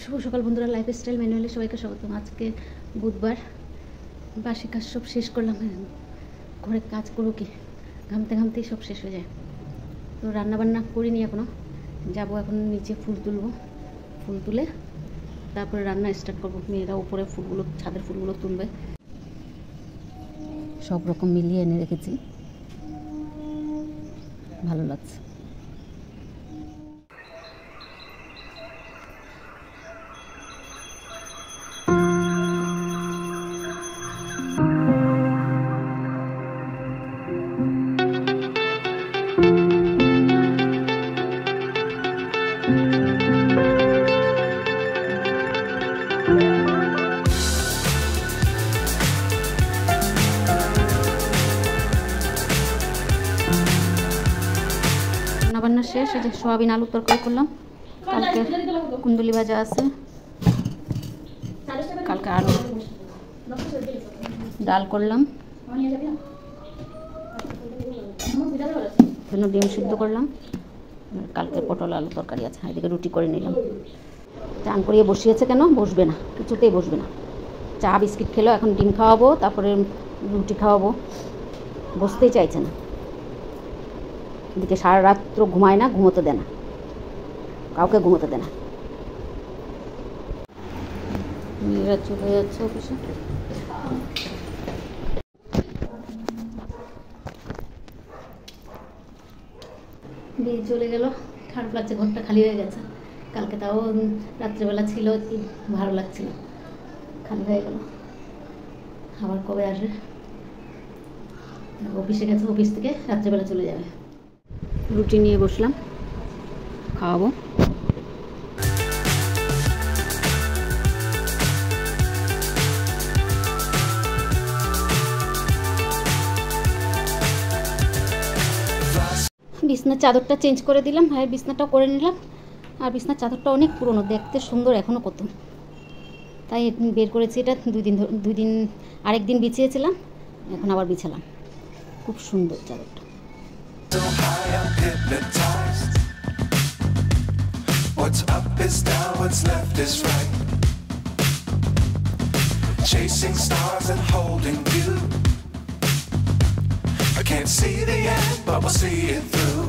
শুভ সকাল বন্ধুরা, লাইফস্টাইল ম্যানুয়ালে সবাইকে স্বাগতম। আজকে বুধবার, বাসি কাজ সব শেষ করলাম। ঘরে কাজ করবো কি, ঘামতে ঘামতেই সব শেষ হয়ে যায়। তো রান্নাবান্না করিনি এখনও, যাবো এখন নিচে ফুল তুলবো। ফুল তুলে তারপরে রান্না স্টার্ট করবো। মেয়েরা উপরে ফুলগুলো, ছাদের ফুলগুলো তুলবে। সব রকম মিলিয়ে এনে রেখেছি, ভালো লাগছে। রান্নাবান্না শেষ। এই যে সোয়াবিন আলুর তরকারি করলাম, কালকে কুন্দুলি ভাজা আছে, কালকে আলু ডাল করলাম, ডিম সিদ্ধ করলাম, কালকে পটল আলু তরকারি আছে। এদিকে রুটি করে নিলাম। চান করিয়ে বসিয়েছে, কেন বসবে না, কিছুতেই বসবে না। চা বিস্কিট খেলো, এখন ডিম খাওয়াবো, তারপরে রুটি খাওয়াবো। বসতেই চাইছে না। এদিকে সারা রাত্র ঘুমায় না, ঘুমোতে দেয় না, কাউকে ঘুমোতে দেয় না। মেয়েরা চলে যাচ্ছে অফিসে। মেয়ে চলে গেল, খারাপ লাগছে, ঘরটা খালি হয়ে গেছে। কালকে তাও রাত্রেবেলা ছিল, কি ভালো লাগছিল, খালি হয়ে গেল। আবার কবে আসবে? অফিসে গেছে, অফিস থেকে রাত্রেবেলা চলে যাবে। রুটি নিয়ে বসলাম, খাওয়াবো। বিছনার চাদরটা চেঞ্জ করে দিলাম, ভাইয়ের বিছনাটাও করে নিলাম। আর বিছনার চাদরটা অনেক পুরনো, দেখতে সুন্দর এখনও কত, তাই বের করেছি। এটা দুই দিন আরেক দিন বিছিয়েছিলাম, এখন আবার বিছালাম। খুব সুন্দর চাদরটা। What's up is down, what's left is right. Chasing stars and holding you. I can't see the end, but we'll see it through.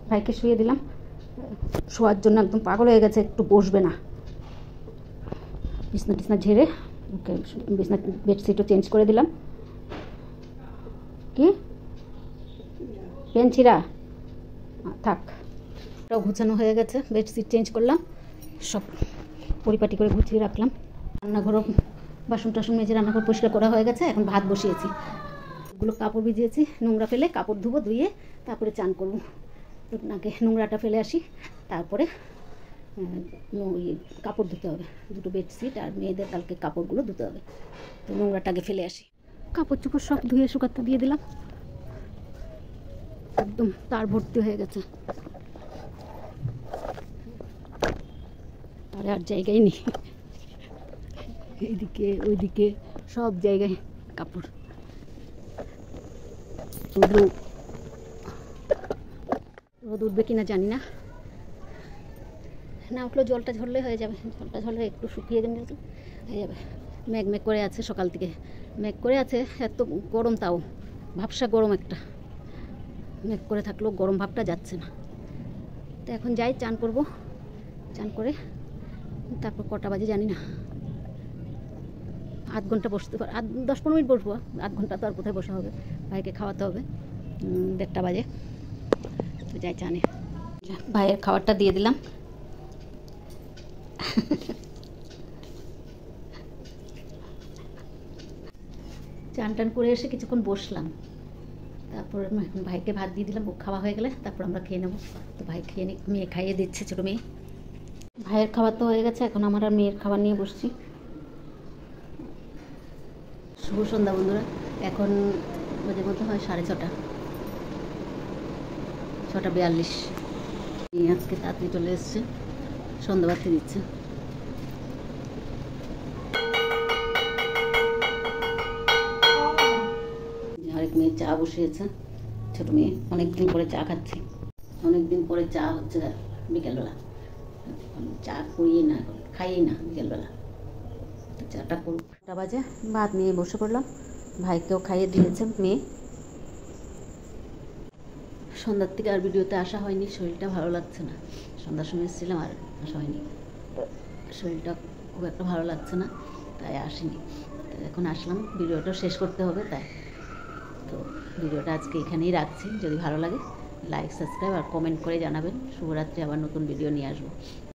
ভাইকে শুয়ে দিলাম, শোয়ার জন্য একদম পাগল হয়ে গেছে, একটু বসবে না। বিছনা টিছনা ঝেড়ে ওকে বিছনা বেডশিটও চেঞ্জ করে দিলাম। কি পেনছিরা থাক, ওটাও গুছানো হয়ে গেছে। বেডশিট চেঞ্জ করলাম, সব পরিপাটি করে গুছিয়ে রাখলাম। রান্নাঘরও বাসন টাসন মেজে রান্নাঘর পরিষ্কার করা হয়ে গেছে। এখন ভাত বসিয়েছি, ওগুলো কাপড় ভিজিয়েছি, নোংরা ফেলে কাপড় ধুবো, ধুয়ে তারপরে চান করবো। নাকি নোংরাটা ফেলে আসি, তারপরে কাপড় ধুতে হবে। দুটো বেডশিট আর মেয়েদের কালকে কাপড়গুলো ধুতে হবে, তো নোংরাটা আগে ফেলে আসি। কাপড় চোপড় সব ধুয়ে শুকাতে দিয়ে দিলাম, একদম তার ভর্তি হয়ে গেছে, তারে আর জায়গায় নেই। এইদিকে ওইদিকে সব জায়গায় কাপড়। রোদ উঠবে কিনা জানি না, না উঠলেও জলটা ঝরলে হয়ে যাবে। জলটা ঝরলে একটু শুকিয়ে গেলে হয়ে যাবে। মেঘ মেঘ করে আছে, সকাল থেকে মেঘ করে আছে। এত গরম, তাও ভাবসা গরম একটা। মেঘ করে থাকলেও গরম ভাবটা যাচ্ছে না। তো এখন যাই, চান করব। চান করে তারপর কটা বাজে জানি না, আধ ঘন্টা বসতে পার, 10-15 মিনিট বসবো। আধ ঘন্টা তো আর কোথায় বসা হবে, ভাইকে খাওয়াতে হবে। 1:30 বাজে, তো যাই চানে। ভাইয়ের খাবারটা দিয়ে দিলাম। চান টান করে এসে কিছুক্ষণ বসলাম, তারপর ভাইকে ভাত দিয়ে দিলাম, ও খাওয়া হয়ে গেলে তারপর আমরা খেয়ে নেবো। তো ভাই খেয়ে নিই, মেয়ে খাইয়ে দিচ্ছে, ছোটো মেয়ে। ভাইয়ের খাবার তো হয়ে গেছে, এখন আমার আর মেয়ের খাবার নিয়ে বসছি। শুভ সন্ধ্যা বন্ধুরা। এখন বাজে মতো হয় 6:30, 6:42। আজকে তাড়াতাড়ি চলে এসছে, সন্ধ্যাবাতি দিচ্ছে। আরেক মেয়ে চা বসিয়েছে, ছোটো মেয়ে। অনেকদিন পরে চা খাচ্ছি, অনেকদিন পরে চা হচ্ছে বিকেলবেলা। চা করিয়ে না, খাইয়ে না বিকেলবেলা, চাটা করুক। 1টা বাজে, ভাত নিয়ে বসে পড়লাম। ভাইকেও খাইয়ে দিয়েছে মেয়ে। সন্ধ্যার থেকে আর ভিডিওতে আসা হয়নি, শরীরটা ভালো লাগছে না। সন্ধ্যার সময় এসেছিলাম, আর আসা হয়নি। শরীরটা খুব একটা ভালো লাগছে না, তাই আসিনি। এখন আসলাম, ভিডিওটা শেষ করতে হবে তাই। তো ভিডিওটা আজকে এখানেই রাখছি। যদি ভালো লাগে লাইক, সাবস্ক্রাইব আর কমেন্ট করে জানাবেন। শুভরাত্রি, আবার নতুন ভিডিও নিয়ে আসবো।